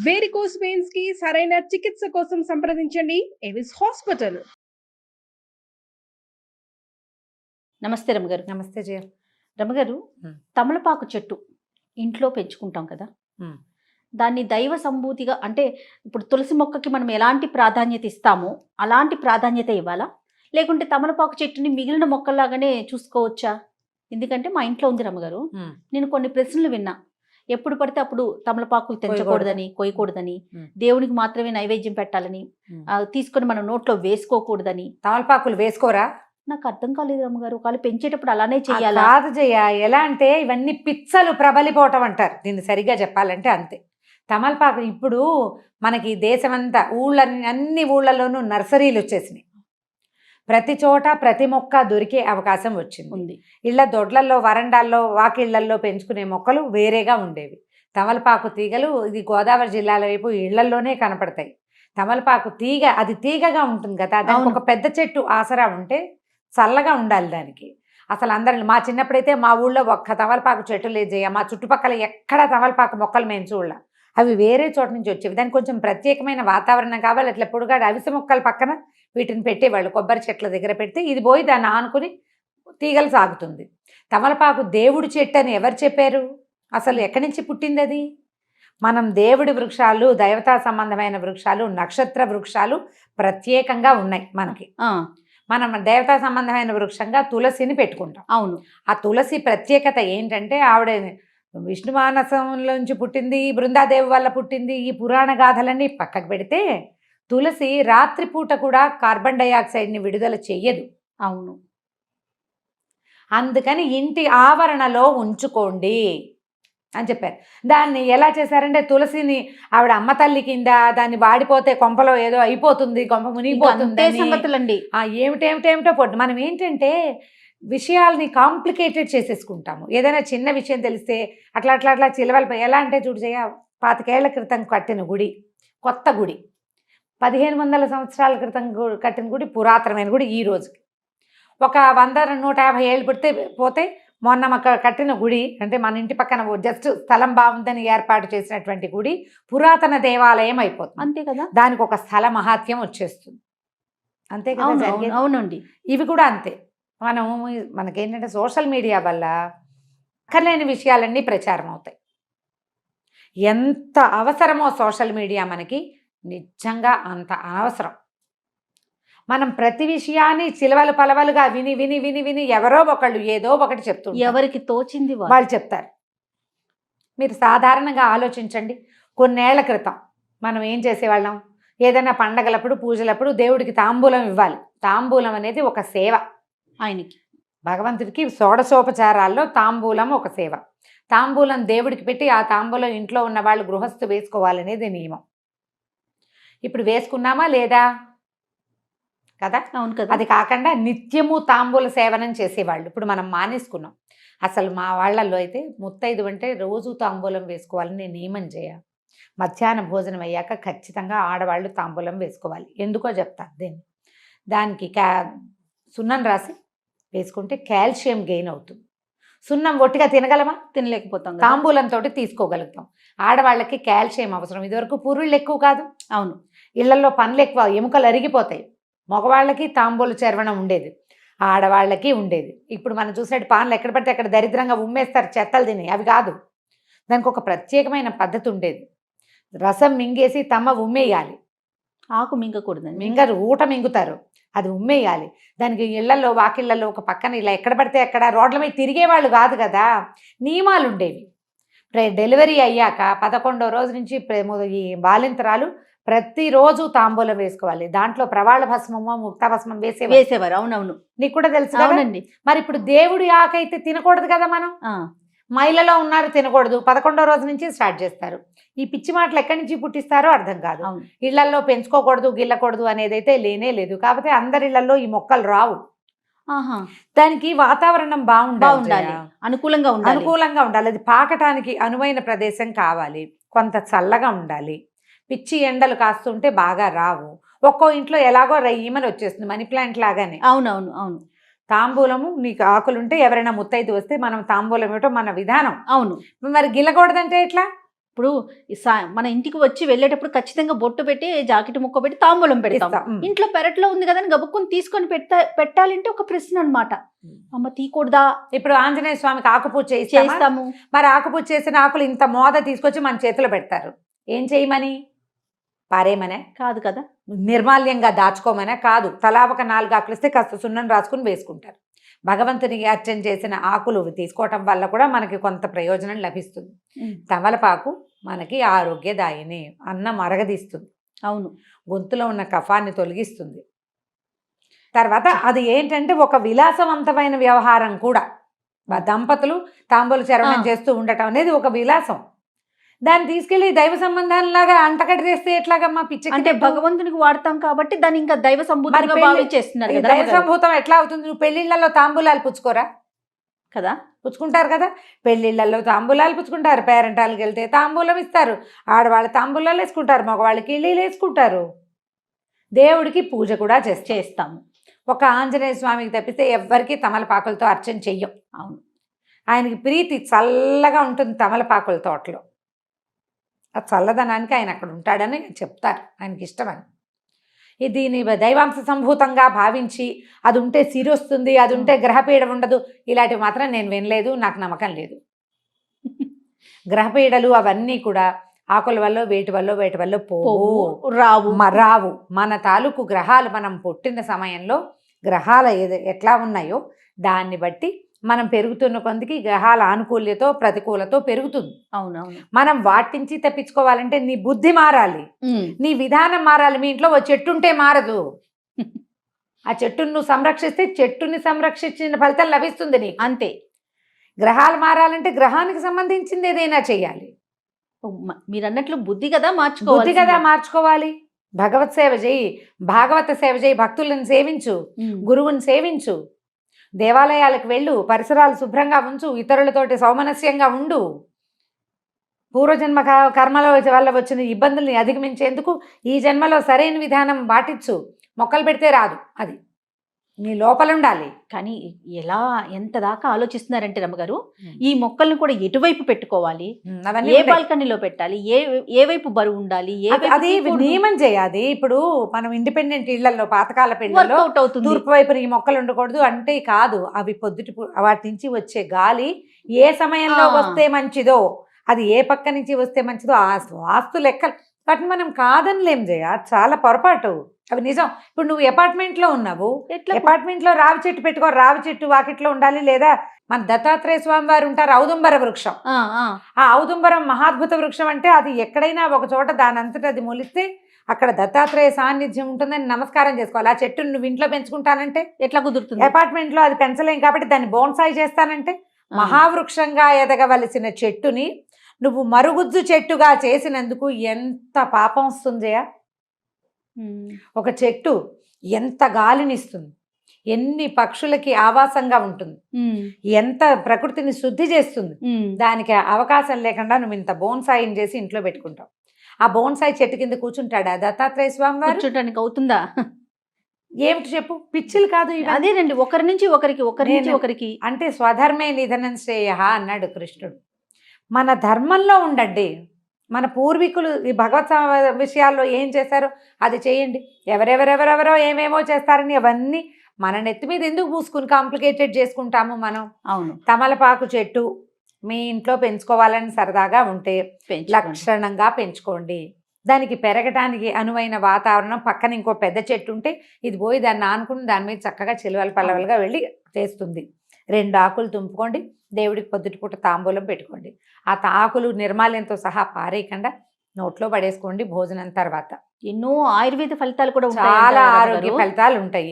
Varicose veins కి సరైన చికిత్స కోసం సంప్రదించండి ఎవిస్ హాస్పిటల్. నమస్తే రమగారు. నమస్తే జయ. రమగారు, తమలపాకు చెట్టు ఇంట్లో పెంచుకుంటాం కదా, దాన్ని దైవ సంభూతిగా అంటే ఇప్పుడు తులసి మొక్కకి మనం ఎలాంటి ప్రాధాన్యత ఇస్తామో అలాంటి ప్రాధాన్యత ఇవ్వాలా, లేకుంటే తమలపాకు చెట్టుని మిగిలిన మొక్కల్లాగానే చూసుకోవచ్చా? ఎందుకంటే మా ఇంట్లో ఉంది రమగారు, నేను కొన్ని ప్రశ్నలు విన్నా. ఎప్పుడు పడితే అప్పుడు తమలపాకులు తెంచకూడదని, కొయ్యకూడదని, దేవునికి మాత్రమే నైవేద్యం పెట్టాలని, తీసుకొని మనం నోట్లో వేసుకోకూడదని. తమలపాకులు వేసుకోరా? నాకు అర్థం కాలేదు రమ్మగారు. ఒకవేళ పెంచేటప్పుడు అలానే చెయ్యాలా? కాదు జయ, ఎలా అంటే ఇవన్నీ పిచ్చలు ప్రబలిపోవటం అంటారు దీన్ని, సరిగ్గా చెప్పాలంటే అంతే. తమలపాకు ఇప్పుడు మనకి దేశమంతా అన్ని ఊళ్ళలోనూ నర్సరీలు వచ్చేసినాయి. ప్రతి చోట ప్రతి మొక్క దొరికే అవకాశం వచ్చింది. ఇళ్ల దొడ్లల్లో, వరండాల్లో, వాకిళ్లల్లో పెంచుకునే మొక్కలు వేరేగా ఉండేవి. తమలపాకు తీగలు ఇది గోదావరి జిల్లాల వైపు ఇళ్లల్లోనే కనపడతాయి. తమలపాకు తీగ అది తీగగా ఉంటుంది కదా, దానికి ఒక పెద్ద చెట్టు ఆసరా ఉంటే చల్లగా ఉండాలి దానికి. అసలు అందరిని మా చిన్నప్పుడైతే మా ఊళ్ళో ఒక్క తమలపాకు చెట్టు లేదు జయ. మా చుట్టుపక్కల ఎక్కడ తమలపాకు మొక్కలు మేము చూడాల, అవి వేరే చోట నుంచి వచ్చేవి. దానికి కొంచెం ప్రత్యేకమైన వాతావరణం కావాలి. అట్లా పొడుగాడు అవిసె మొక్కల పక్కన వీటిని పెట్టేవాళ్ళు, కొబ్బరి చెట్ల దగ్గర పెడితే ఇది పోయి దాన్ని ఆనుకుని తీగలు సాగుతుంది. తమలపాకు దేవుడి చెట్టు అని ఎవరు చెప్పారు? అసలు ఎక్కడి నుంచి పుట్టింది అది? మనం దేవుడి వృక్షాలు, దైవతా సంబంధమైన వృక్షాలు, నక్షత్ర వృక్షాలు ప్రత్యేకంగా ఉన్నాయి మనకి. మనం దేవతా సంబంధమైన వృక్షంగా తులసిని పెట్టుకుంటాం. అవును. ఆ తులసి ప్రత్యేకత ఏంటంటే ఆవిడ విష్ణుమానసంలోంచి పుట్టింది, బృందాదేవి వల్ల పుట్టింది. ఈ పురాణ గాథలన్నీ పక్కకు పెడితే తులసి రాత్రిపూట కూడా కార్బన్ డైఆక్సైడ్ని విడుదల చెయ్యదు. అవును. అందుకని ఇంటి ఆవరణలో ఉంచుకోండి అని చెప్పారు. దాన్ని ఎలా చేశారంటే తులసిని ఆవిడ అమ్మ తల్లి కింద, దాన్ని వాడిపోతే కొంపలో ఏదో అయిపోతుంది, కొంప మునిగిపోతుంది సంగతులండి. ఏమిటేమిటో పొట్టు. మనం ఏంటంటే విషయాల్ని కాంప్లికేటెడ్ చేసేసుకుంటాము. ఏదైనా చిన్న విషయం తెలిస్తే అట్లా అట్లా అట్లా చిలవలు. ఎలా అంటే చూడు జయ, 25 ఏళ్ల క్రితం కట్టిన గుడి, కొత్త గుడి, 1500 సంవత్సరాల క్రితం కట్టిన గుడి, పురాతనమైన గుడి. ఈ రోజుకి ఒక 100-150 ఏళ్ళు పోతే మొన్న కట్టిన గుడి అంటే మన ఇంటి పక్కన జస్ట్ స్థలం బాగుందని ఏర్పాటు చేసినటువంటి గుడి పురాతన దేవాలయం అయిపోతుంది. అంతే కదా, దానికి ఒక స్థల మహాత్యం వచ్చేస్తుంది. అంతే కదా. అవునండి. ఇవి కూడా అంతే. మనకేంటంటే సోషల్ మీడియా వల్ల అక్కర్లేని విషయాలన్నీ ప్రచారం అవుతాయి. ఎంత అవసరమో సోషల్ మీడియా మనకి, నిజంగా అంత అనవసరం. మనం ప్రతి విషయాన్ని చిలవలు పలవలుగా విని విని విని విని ఎవరో ఒకళ్ళు ఏదో ఒకటి చెప్తుంటారు, ఎవరికి తోచింది వాళ్ళు చెప్తారు. మీరు సాధారణంగా ఆలోచించండి, కొన్నేళ్ల క్రితం మనం ఏం చేసేవాళ్ళం? ఏదైనా పండగలప్పుడు, పూజలప్పుడు దేవుడికి తాంబూలం ఇవ్వాలి. తాంబూలం అనేది ఒక సేవ. ఆయనకి, భగవంతుడికి షోడశోపచారాల్లో తాంబూలం ఒక సేవ. తాంబూలం దేవుడికి పెట్టి ఆ తాంబూలం ఇంట్లో ఉన్న వాళ్ళు గృహస్థు వేసుకోవాలనేది నియమం. ఇప్పుడు వేసుకున్నామా లేదా? కదా. అవును కదా. అది కాకుండా నిత్యము తాంబూల సేవనం చేసేవాళ్ళు ఇప్పుడు మనం మానేసుకున్నాం. అసలు మా వాళ్ళల్లో అయితే ముత్తైదు అంటే రోజు తాంబూలం వేసుకోవాలని నియమం చేయ. మధ్యాహ్న భోజనం అయ్యాక ఖచ్చితంగా ఆడవాళ్ళు తాంబూలం వేసుకోవాలి. ఎందుకో చెప్తాను. దానికి సున్నం రాసి వేసుకుంటే కాల్షియం గెయిన్ అవుతుంది. సున్నం ఒట్టిగా తినగలమా? తినలేకపోతాం. తాంబూలంతో తీసుకోగలుగుతాం. ఆడవాళ్ళకి కాల్షియం అవసరం. ఇదివరకు పురుళ్ళు ఎక్కువ కాదు. అవును. ఇళ్లలో పనులు ఎక్కువ, ఎముకలు అరిగిపోతాయి. మగవాళ్ళకి తాంబూల చర్వణం ఉండేది, ఆడవాళ్ళకి ఉండేది. ఇప్పుడు మనం చూసినట్టు పాన్లు ఎక్కడ పడితే అక్కడ దరిద్రంగా ఉమ్మేస్తారు, చెత్తలు తిని. అవి కాదు, దానికి ఒక ప్రత్యేకమైన పద్ధతి ఉండేది. రసం మింగేసి తమ్మ ఉమ్మేయాలి. ఆకు మింగకూడదు. మింగరు, ఊట మింగుతారు, అది ఉమ్మేయాలి. దానికి ఇళ్లలో, వాకిళ్లలో ఒక పక్కన ఇలా ఎక్కడ పడితే అక్కడ రోడ్ల మీద తిరిగేవాళ్ళు కాదు కదా, నియమాలు ఉండేవి. డెలివరీ అయ్యాక 11వ రోజు నుంచి ఈ బాలింతరాలు ప్రతిరోజు తాంబూలం వేసుకోవాలి. దాంట్లో ప్రవాళ భస్మమో ముక్త భస్మం వేసేవారు. అవునవును, నీకు కూడా తెలుసు. అవునండి. మరి ఇప్పుడు దేవుడి ఆకైతే తినకూడదు కదా. మనం మైలలో ఉన్నారు, తినకూడదు. 11వ రోజు నుంచి స్టార్ట్ చేస్తారు. ఈ పిచ్చి మాటలు ఎక్కడి నుంచి పుట్టిస్తారో అర్థం కాదు. ఇళ్లలో పెంచుకోకూడదు, గిల్లకూడదు అనేది అయితే లేనే లేదు. కాకపోతే అందరి ఇళ్లలో ఈ మొక్కలు రావు. దానికి వాతావరణం బాగుండాలి, అనుకూలంగా ఉండాలి. అది పాకటానికి అనువైన ప్రదేశం కావాలి, కొంత చల్లగా ఉండాలి. పిచ్చి ఎండలు కాస్తుంటే బాగా రావు. ఒక్కో ఇంట్లో ఎలాగో రయ్యమని వచ్చేస్తుంది, మనీ ప్లాంట్ లాగానే. అవునవును. అవును. తాంబూలము నీకు ఆకులుంటే ఎవరైనా ముత్తైదు వస్తే మనం తాంబూలం ఇవ్వటం మన విధానం. అవును. మరి గిల్లకూడదంటే ఎట్లా? ఇప్పుడు మన ఇంటికి వచ్చి వెళ్ళేటప్పుడు ఖచ్చితంగా బొట్టు పెట్టి జాకెట్ ముక్క పెట్టి తాంబూలం పెడతాం. ఇస్తాం. ఇంట్లో పెరట్లో ఉంది కదా అని గబుక్కుని తీసుకొని పెట్టాలంటే ఒక ప్రశ్న అన్నమాట. అమ్మ తీయకూడదా? ఇప్పుడు ఆంజనేయ స్వామికి ఆకుపూజ చేస్తాము. మరి ఆకుపూజ చేసిన ఆకులు ఇంత మోద తీసుకొచ్చి మన చేతిలో పెడతారు. ఏం చేయమని? పారేమనే కాదు కదా. నిర్మాల్యంగా దాచుకోమనే కాదు. తలా ఒక 4 ఆకులు ఇస్తే కాస్త సున్నం రాసుకుని వేసుకుంటారు. భగవంతునికి అర్చన చేసిన ఆకులు తీసుకోవటం వల్ల కూడా మనకి కొంత ప్రయోజనం లభిస్తుంది. తమలపాకు మనకి ఆరోగ్యదాయిని, అన్నం అరగదీస్తుంది, అవును, గొంతులో ఉన్న కఫాన్ని తొలగిస్తుంది. తర్వాత అది ఏంటంటే ఒక విలాసవంతమైన వ్యవహారం కూడా. దంపతులు తాంబూల చరవణం చేస్తూ ఉండటం అనేది ఒక విలాసం. దాన్ని తీసుకెళ్లి దైవ సంబంధాలలాగా అంటకట్టి చేస్తే ఎట్లాగమ్మా? పిచ్చి. అంటే భగవంతునికి వాడతాం కాబట్టి దాన్ని ఇంకా దైవ సంభూతంగా భావించేస్తున్నారు కదా. దైవ సంభూతం ఎట్లా అవుతుంది? నువ్వు పెళ్లిళ్లలో తాంబూలాలు పుచ్చుకోరా కదా? పుచ్చుకుంటారు కదా. పెళ్లిళ్లలో తాంబూలాలు పుచ్చుకుంటారు, పేరెంటాలకు వెళ్తే తాంబూలం ఇస్తారు, ఆడవాళ్ళు తాంబూలాలు వేసుకుంటారు, మగవాళ్ళకి ఇళ్ళీలు వేసుకుంటారు. దేవుడికి పూజ కూడా చేస్తాము. ఒక ఆంజనేయ స్వామికి తప్పితే ఎవ్వరికీ తమలపాకులతో అర్చన చెయ్యం. అవును, ఆయనకి ప్రీతి చల్లగా ఉంటుంది తమలపాకుల తోటలో. ఆ చల్లదనానికి ఆయన అక్కడ ఉంటాడని చెప్తారు, ఆయనకి ఇష్టమని. దీని దైవాంశ సంభూతంగా భావించి అది ఉంటే సిరి వస్తుంది, అది ఉంటే గ్రహపీడ ఉండదు, ఇలాంటివి మాత్రం నేను వినలేదు, నాకు నమ్మకం లేదు. గ్రహపీడలు అవన్నీ కూడా ఆకుల వల్ల వేటి వల్ల రావు. మన తాలూకు గ్రహాలు మనం పుట్టిన సమయంలో గ్రహాల ఎట్లా ఉన్నాయో దాన్ని బట్టి మనం పెరుగుతున్న కొందికి గ్రహాల ఆనుకూల్యతో ప్రతికూలతో పెరుగుతుంది. అవునవును. మనం వాటి నుంచి తప్పించుకోవాలంటే నీ బుద్ధి మారాలి, నీ విధానం మారాలి. మీ ఇంట్లో ఓ చెట్టు ఉంటే మారదు. ఆ చెట్టును నువ్వు సంరక్షిస్తే చెట్టుని సంరక్షించిన ఫలితం లభిస్తుంది నీకు. అంతే. గ్రహాలు మారాలంటే గ్రహానికి సంబంధించింది ఏదైనా చెయ్యాలి. మీరు అన్నట్లు బుద్ధి కదా మార్చుకోవాలి. భగవత్ సేవ చేయి, భాగవత సేవ చేయి, భక్తులను సేవించు, గురువుని సేవించు, దేవాలయాలకు వెళ్ళు, పరిసరాలు శుభ్రంగా ఉంచు, ఇతరులతోటి సౌమనస్యంగా ఉండు. పూర్వజన్మ కర్మల వల్ల వచ్చిన ఇబ్బందుల్ని అధిగమించేందుకు ఈ జన్మలో సరైన విధానం పాటించు. మొక్కలు పెడితే రాదు, అది నీ లోపల ఉండాలి. కానీ ఎంత దాకా ఆలోచిస్తున్నారంటే రమ్మగారు, ఈ మొక్కల్ని కూడా ఎటువైపు పెట్టుకోవాలి, ఏ బాల్కనీలో పెట్టాలి, ఏ వైపు బరువు ఉండాలి, అది నియమం చేయాలి. ఇప్పుడు మనం ఇండిపెండెంట్ ఇళ్లలో పాతకాల పెళ్లిలో తూర్పు వైపున ఈ మొక్కలు ఉండకూడదు అంటే కాదు. అవి పొద్దుటి వాటి నుంచి వచ్చే గాలి ఏ సమయంలో వస్తే మంచిదో, అది ఏ పక్క నుంచి వస్తే మంచిదో ఆ వాస్తు లెక్కలు వాటిని మనం కాదనిలేం చేయ. చాలా పొరపాటు, అవి నిజం. ఇప్పుడు నువ్వు అపార్ట్మెంట్లో ఉన్నావు, అపార్ట్మెంట్లో రావి చెట్టు పెట్టుకో, రావి చెట్టు వాకిట్లో ఉండాలి. లేదా మన దత్తాత్రేయ స్వామి వారు ఉంటారు, ఔదుంబర వృక్షం. ఆ ఔదుంబరం మహాద్భుత వృక్షం. అంటే అది ఎక్కడైనా ఒక చోట దాని అంతటా అది మొలిస్తే అక్కడ దత్తాత్రేయ సాన్నిధ్యం ఉంటుందని నమస్కారం చేసుకోవాలి. ఆ చెట్టును నువ్వు ఇంట్లో పెంచుకుంటానంటే ఎట్లా కుదురుతుంది? అపార్ట్మెంట్లో అది పెంచలేం కాబట్టి దాన్ని బోన్సాయి చేస్తానంటే, మహావృక్షంగా ఎదగవలసిన చెట్టుని నువ్వు మరుగుజ్జు చెట్టుగా చేసినందుకు ఎంత పాపం వస్తుందయా. ఒక చెట్టు ఎంత గాలినిస్తుంది, ఎన్ని పక్షులకి ఆవాసంగా ఉంటుంది, ఎంత ప్రకృతిని శుద్ధి చేస్తుంది. దానికి అవకాశం లేకుండా నువ్వు ఇంత బోన్సాయిని చేసి ఇంట్లో పెట్టుకుంటావు. ఆ బోన్సాయి చెట్టు కింద కూర్చుంటాడా దత్తాత్రేయ స్వామి వారు? కూర్చుంటానికి అవుతుందా? ఏమిటి చెప్పు, పిచ్చిలు కాదు. అదేనండి, ఒకరి నుంచి ఒకరికి అంటే స్వధర్మే నిధనం శ్రేయ అన్నాడు కృష్ణుడు. మన ధర్మంలో ఉండండి. మన పూర్వీకులు ఈ భగవత్ విషయాల్లో ఏం చేశారో అది చేయండి. ఎవరెవరెవరెవరో ఏమేమో చేస్తారని అవన్నీ మన నెత్తి మీద ఎందుకు పూసుకుని కాంప్లికేటెడ్ చేసుకుంటాము మనం. అవును. తమలపాకు చెట్టు మీ ఇంట్లో పెంచుకోవాలని సరదాగా ఉంటే లక్షణంగా పెంచుకోండి. దానికి పెరగటానికి అనువైన వాతావరణం, పక్కన ఇంకో పెద్ద చెట్టు ఉంటే ఇది పోయి దాన్ని ఆనుకుని దాని మీద చక్కగా చిలువలు పల్లవలుగా వెళ్ళి చేస్తుంది. 2 ఆకులు తుంపుకోండి, దేవుడికి పొద్దుటిపూట తాంబూలం పెట్టుకోండి. ఆ ఆకులు నిర్మాల్యంతో సహా పారేయకుండా నోట్లో పడేసుకోండి భోజనం తర్వాత. ఎన్నో ఆయుర్వేద ఫలితాలు కూడా చాలా ఆరోగ్య ఫలితాలు ఉంటాయి.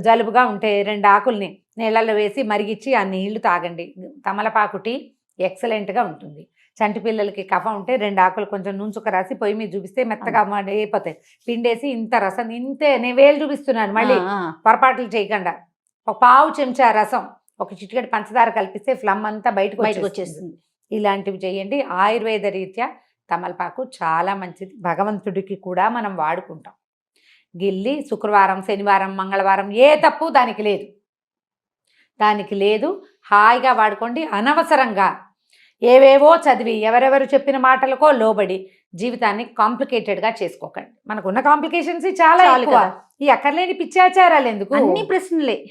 జలుబుగా ఉంటే 2 ఆకుల్ని నీళ్ళల్లో వేసి మరిగిచ్చి ఆ నీళ్లు తాగండి. తమలపాకు టీ ఎక్సలెంట్గా ఉంటుంది. చంటి పిల్లలకి కఫం ఉంటే 2 ఆకులు కొంచెం నూనె రాసి పొయ్యి మీద చూపిస్తే మెత్తగా అయిపోతాయి. పిండేసి ఇంత రసం, ఇంతే నేను వేలు చూపిస్తున్నాను, మళ్ళీ పొరపాట్లు చేయకుండా. ఒక పావు చెంచా రసం, ఒక చిటికెడు పంచదార కలిపిస్తే ఫ్లమ్ అంతా బయటకు వచ్చేస్తుంది. ఇలాంటివి చేయండి. ఆయుర్వేద రీత్యా తమలపాకు చాలా మంచిది. భగవంతుడికి కూడా మనం వాడుకుంటాం. గిల్లి శుక్రవారం, శనివారం, మంగళవారం ఏ తప్పు దానికి లేదు. హాయిగా వాడుకోండి. అనవసరంగా ఏవేవో చదివి ఎవరెవరు చెప్పిన మాటలకో లోబడి జీవితాన్ని కాంప్లికేటెడ్గా చేసుకోకండి. మనకున్న కాంప్లికేషన్స్ చాలా చాలు ఎక్కువ. కదా. ఈ అక్కర్లేని పిచ్చాచారాలు ఎందుకు? అన్ని ప్రశ్నలే.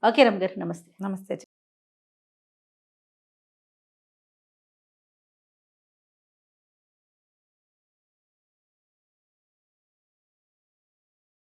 ఓకే రమ్య గారు, నమస్తే. నమస్తే.